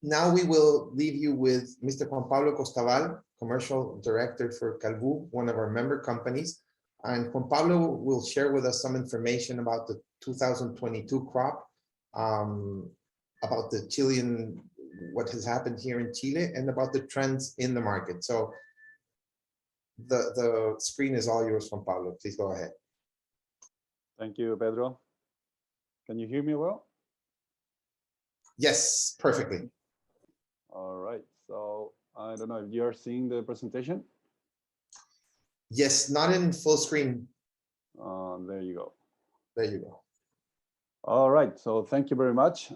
Now we will leave you with Mr. Juan Pablo Costabal, Commercial Director for Calbu, one of our member companies. And Juan Pablo will share with us some information about the 2022 crop, about the Chilean, what has happened here in Chile, and about the trends in the market. So the screen is all yours, Juan Pablo. Please go ahead. Thank you, Pedro. Can you hear me well? Yes, perfectly. All right, so I don't know if you're seeing the presentation. Yes, not in full screen. There you go. There you go. All right, so thank you very much.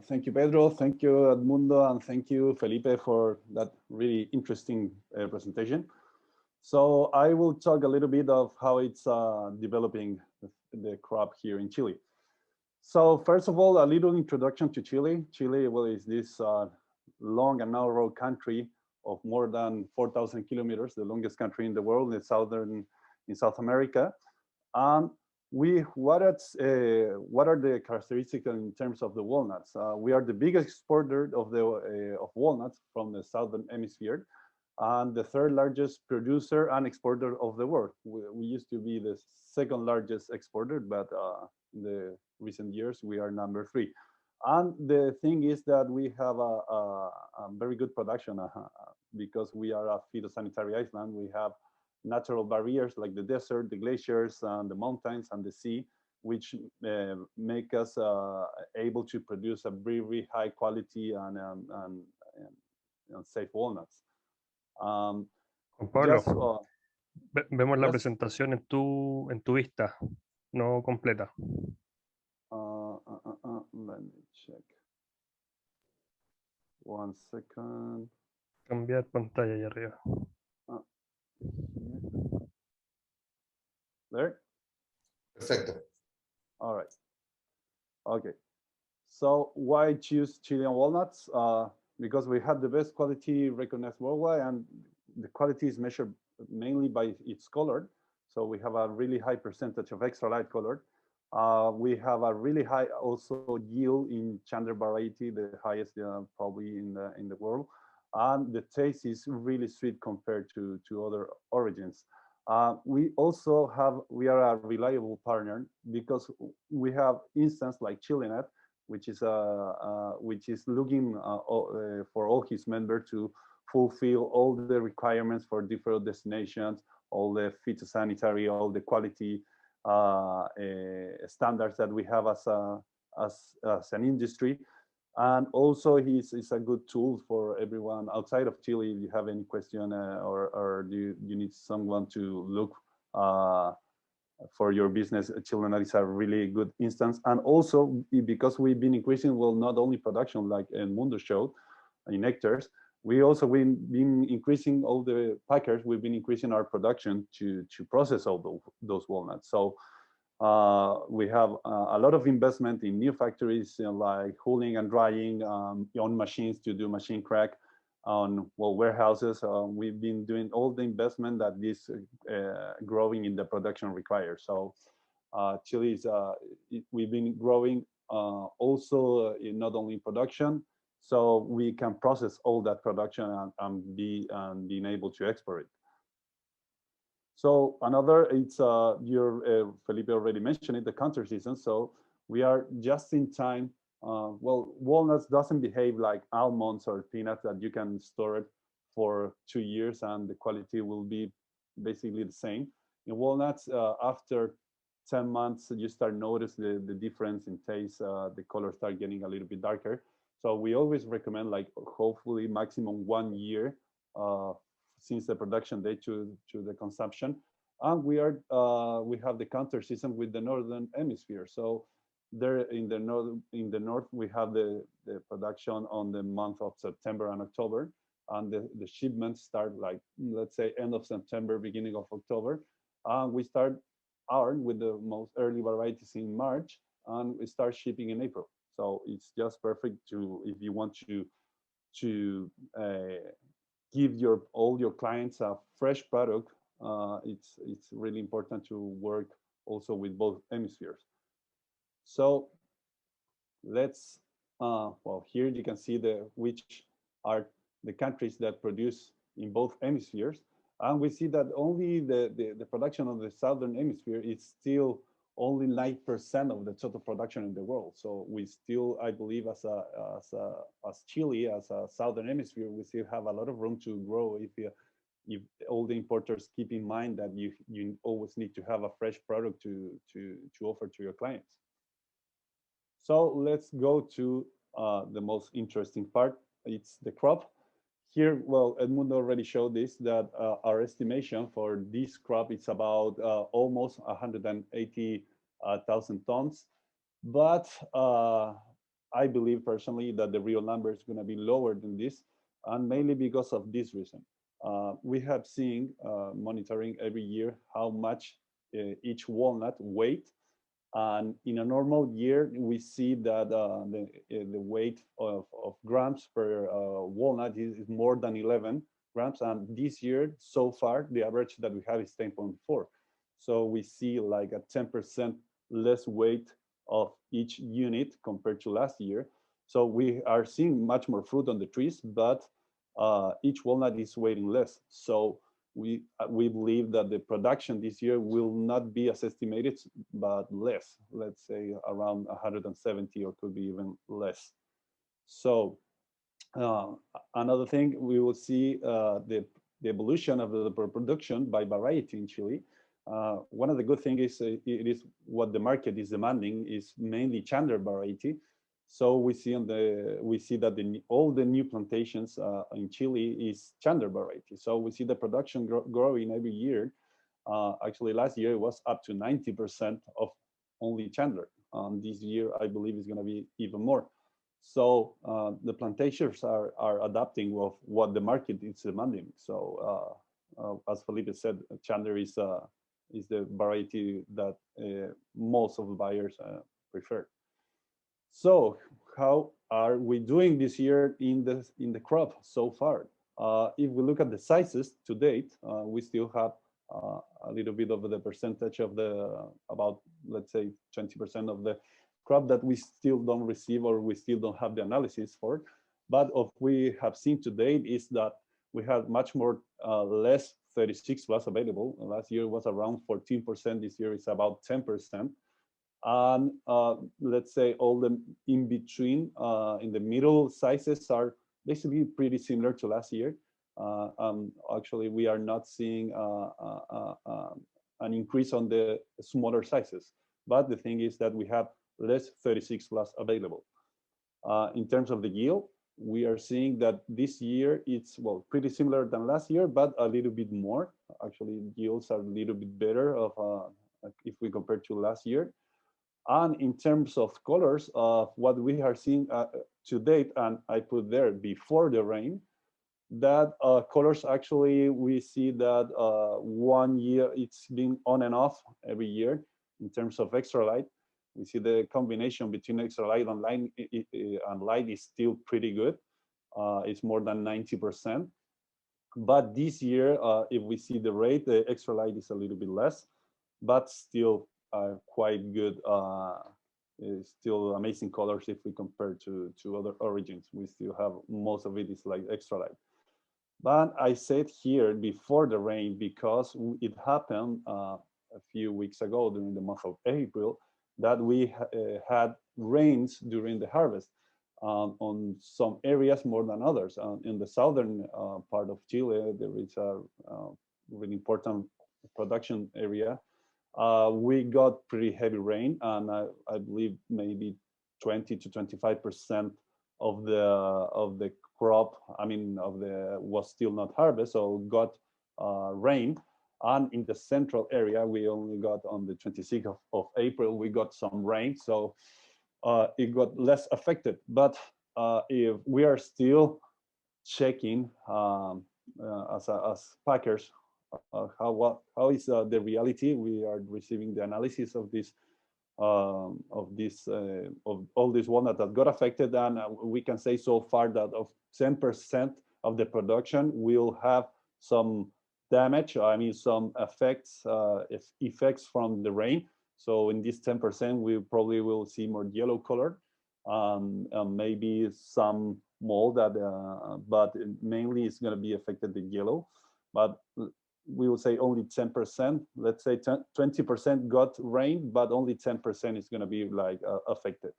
Thank you, Pedro. Thank you, Edmundo, and thank you, Felipe, for that really interesting presentation. So I will talk a little bit of how it's developing the crop here in Chile. So first of all, a little introduction to Chile. Chile, well, is this long and narrow country of more than 4,000 kilometers, the longest country in the world, in South America. And what are the characteristics in terms of the walnuts? We are the biggest exporter of walnuts from the southern hemisphere, and the third largest producer and exporter of the world. We used to be the second largest exporter, but in the recent years we are number 3. And the thing is that we have a very good production because we are a phytosanitary island. We have natural barriers like the desert, the glaciers, and the mountains and the sea, which make us able to produce a very high quality and safe walnuts. Juan Pablo, Just, vemos la yes. presentación en tu vista, no completa. Let me check. 1 second. Cambiar pantalla ahí arriba. There? Perfecto. All right. Okay. So why choose Chilean walnuts? Because we have the best quality recognized worldwide, and the quality is measured mainly by its color. So we have a really high percentage of extra light color. We have a really high also yield in Chandler variety, the highest probably in the world. And the taste is really sweet compared to other origins. We are a reliable partner because we have instance like Chilenut, which is looking for all his members to fulfill all the requirements for different destinations, all the phytosanitary, all the quality standards that we have as an industry. And also he's a good tool for everyone outside of Chile. If you have any question or you need someone to look for your business, Chilenut is a really good instance. And also because we've been increasing, well, not only production like Edmundo showed in hectares, we also been increasing all the packers. We've been increasing our production to process all those walnuts. So we have a lot of investment in new factories, like hulling and drying, on machines to do machine crack, on warehouses. We've been doing all the investment that this growing in the production requires. So Chile is we've been growing also not only in production, so we can process all that production and being able to export it. So another, it's Felipe already mentioned it, the counter season. So we are just in time. Well, walnuts doesn't behave like almonds or peanuts that you can store it for 2 years and the quality will be basically the same. In walnuts, after 10 months, you start notice the difference in taste. The colors start getting a little bit darker. So we always recommend, like, hopefully maximum 1 year since the production date to the consumption. And we have the counter season with the northern hemisphere. So there in the north we have the production on the month of September and October, and the shipments start, like, let's say end of September, beginning of October. We start with the most early varieties in March, and we start shipping in April. So it's just perfect if you want to give all your clients a fresh product. It's really important to work also with both hemispheres. So let's Well, here you can see which are the countries that produce in both hemispheres. And we see that only the production of the southern hemisphere is still only 9% of the total production in the world. So we still, I believe, as Chile, as a southern hemisphere, we still have a lot of room to grow if all the importers keep in mind that you always need to have a fresh product to offer to your clients. So let's go to the most interesting part. It's the crop. Here, well, Edmundo already showed this, that our estimation for this crop is about almost 180,000 tons. But I believe personally that the real number is going to be lower than this, and mainly because of this reason. We have seen monitoring every year how much each walnut weight, and in a normal year, we see that the weight of grams per walnut is more than 11 grams. And this year, so far, the average that we have is 10.4. So we see like a 10% less weight of each unit compared to last year. So we are seeing much more fruit on the trees, but each walnut is weighing less. So we believe that the production this year will not be as estimated, but less, let's say around 170 or could be even less. So another thing, we will see the evolution of the production by variety in Chile. One of the good things is it is what the market is demanding is mainly Chandler variety. So we see that all the new plantations in Chile is Chandler variety. So we see the production growing every year. Actually, last year it was up to 90% of only Chandler. This year, I believe, is going to be even more. So the plantations are adapting with what the market is demanding. So as Felipe said, Chandler is the variety that most of the buyers prefer. So how are we doing this year in the crop so far? If we look at the sizes to date, we still have a little bit of the percentage of about, let's say, 20% of the crop that we still don't receive or we still don't have the analysis for. But what we have seen to date is that we have much more less 36 plus available. Last year was around 14%. This year is about 10%. And let's say all the in between, in the middle sizes are basically pretty similar to last year. Actually, we are not seeing an increase on the smaller sizes. But the thing is that we have less 36 plus available. In terms of the yield, we are seeing that this year it's, well, pretty similar than last year, but a little bit more. Actually, yields are a little bit better if we compare to last year. And in terms of colors, what we are seeing to date, and I put there before the rain, that colors actually, we see that 1 year it's been on and off every year in terms of extra light. We see the combination between extra light and light is still pretty good. It's more than 90%. But this year, if we see the rate, the extra light is a little bit less, but still quite good. Still amazing colors if we compare to other origins. We still have most of it is like extra light. But I said here before the rain because it happened a few weeks ago during the month of April that we had rains during the harvest on some areas more than others. In the southern part of Chile, there is a really important production area. We got pretty heavy rain, and I believe maybe 20 to 25% of the crop, was still not harvest, so got rain. And in the central area, we only got on the 26th of April, we got some rain, so it got less affected. But if we are still checking as packers, how is the reality? We are receiving the analysis of all these walnuts that got affected, and we can say so far that of 10% of the production will have some damage. Some effects from the rain. So in this 10%, we probably will see more yellow color. maybe some mold that, but mainly it's going to be affected the yellow. But we will say only 10%. Let's say 20% got rain, but only 10% is going to be like affected.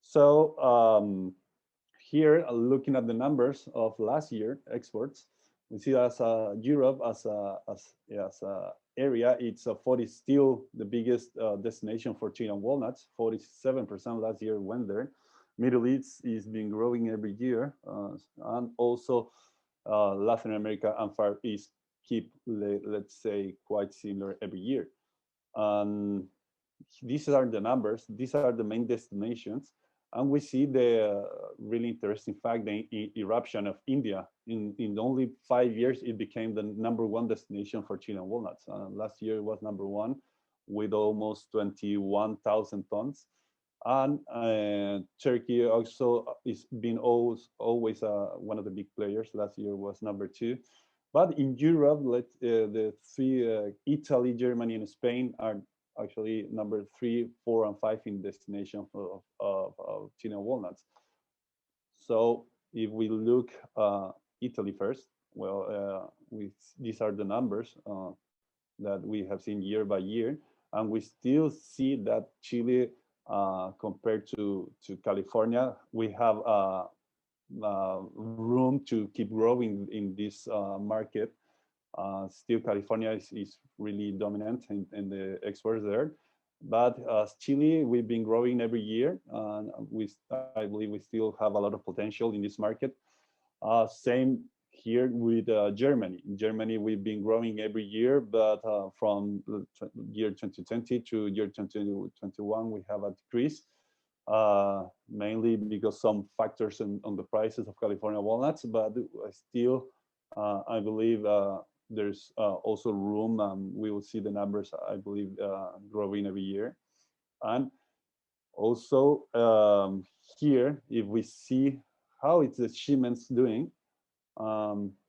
So here, looking at the numbers of last year exports, we see as Europe as a area, it's 40 still the biggest destination for Chilean walnuts. 47% last year went there. Middle East is been growing every year, and also Latin America and Far East keep, let's say, quite similar every year. And these are the numbers. These are the main destinations. And we see the really interesting fact, the eruption of India. In only 5 years, it became the #1 destination for Chilean walnuts. Last year, it was #1 with almost 21,000 tons. And Turkey also is been always one of the big players. Last year was #2. But in Europe, the three, Italy, Germany, and Spain are actually #3, 4, and 5 in destination of Chilean walnuts. So if we look Italy first, well, these are the numbers that we have seen year by year, and we still see that Chile, compared to California, we have room to keep growing in this market. Still, California is really dominant in the exports there. But as Chile, we've been growing every year, and I believe we still have a lot of potential in this market. Same here with Germany. In Germany, we've been growing every year, but from year 2020 to year 2021, we have a decrease, mainly because some factors on the prices of California walnuts, but still, I believe there's also room. We will see the numbers, I believe, growing every year. And also here, if we see how it's the shipments doing,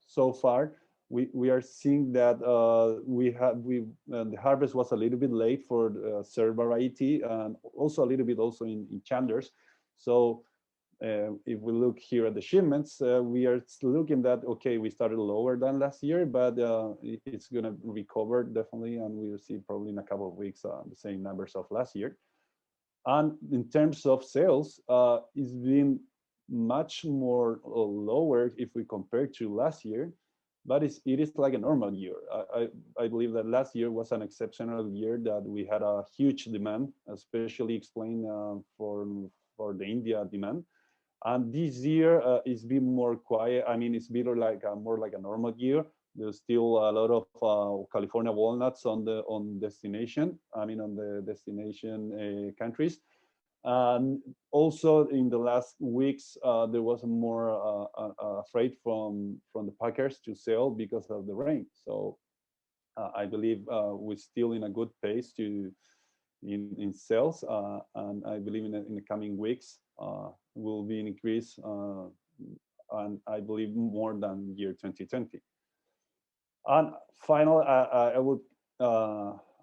so far, we are seeing that the harvest was a little bit late for the third variety, and also a little bit also in Chandler's. So if we look here at the shipments, we are looking that, okay, we started lower than last year, but it's going to recover definitely, and we will see probably in a couple of weeks the same numbers of last year. And in terms of sales, it's been much more lower if we compare to last year, but it is like a normal year. I believe that last year was an exceptional year, that we had a huge demand, especially explained for the India demand. And this year it's been more quiet. I mean, it's been like more like a normal year. There's still a lot of California walnuts on the destination. I mean, on the destination countries. And also in the last weeks, there was more afraid from the packers to sell because of the rain. So I believe we're still in a good pace in sales, and I believe in the coming weeks will be an increase, and I believe more than year 2020. And finally,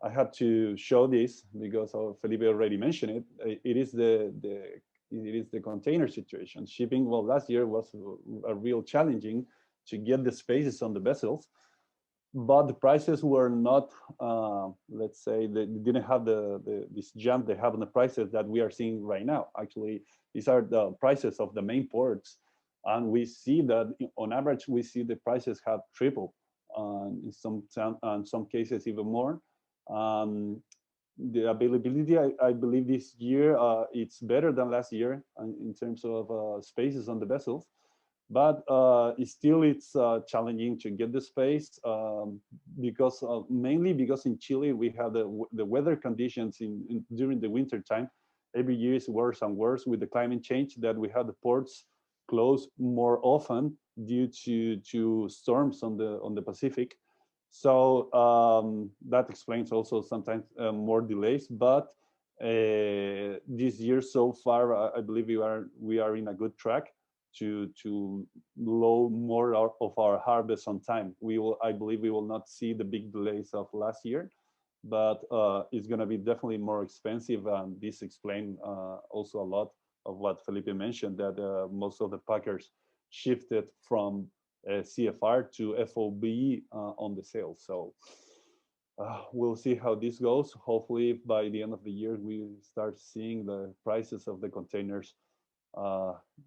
I had to show this because Felipe already mentioned it. It is the container situation. Shipping, well, last year was a real challenging to get the spaces on the vessels, but the prices were not, let's say, they didn't have this jump they have on the prices that we are seeing right now. Actually, these are the prices of the main ports, and we see that on average, we see the prices have tripled, in some cases even more. The availability, I believe this year it's better than last year in terms of spaces on the vessels, but it's challenging to get the space because mainly because in Chile we have the weather conditions during the winter time. Every year is worse and worse with the climate change, that we have the ports closed more often due to storms on the Pacific. So that explains also sometimes more delays. But this year so far, I believe we are in a good track to load more of our harvest on time. I believe we will not see the big delays of last year, but it's going to be definitely more expensive, and this explains also a lot what Felipe mentioned, that most of the packers shifted from CFR to FOB on the sales. So we'll see how this goes. Hopefully by the end of the year, we start seeing the prices of the containers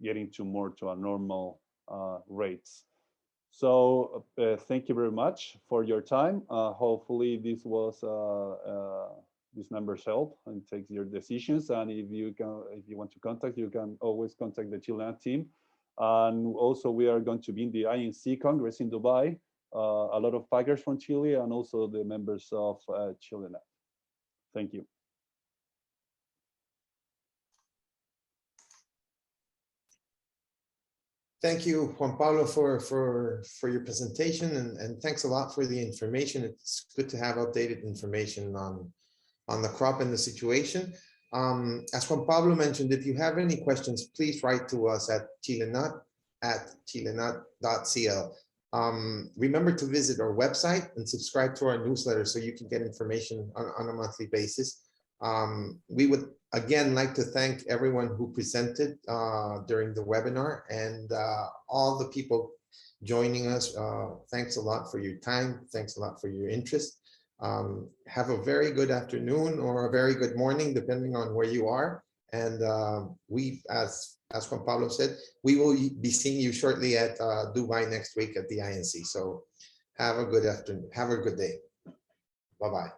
getting more to a normal rates. So thank you very much for your time. Hopefully this was these numbers help and take your decisions. And if you want to contact, you can always contact the Chilean team. And also we are going to be in the INC Congress in Dubai. A lot of packers from Chile and also the members of Chilenut. Thank you. Thank you, Juan Pablo, for your presentation, and thanks a lot for the information. It's good to have updated information on the crop and the situation. As Juan Pablo mentioned, if you have any questions, please write to us at chilenut@chilenut.cl. Remember to visit our website and subscribe to our newsletter so you can get information on a monthly basis. We would again like to thank everyone who presented during the webinar, and all the people joining us. Thanks a lot for your time. Thanks a lot for your interest. Have a very good afternoon or a very good morning, depending on where you are. And we, as Juan Pablo said, we will be seeing you shortly at Dubai next week at the INC. So have a good afternoon. Have a good day. Bye-bye.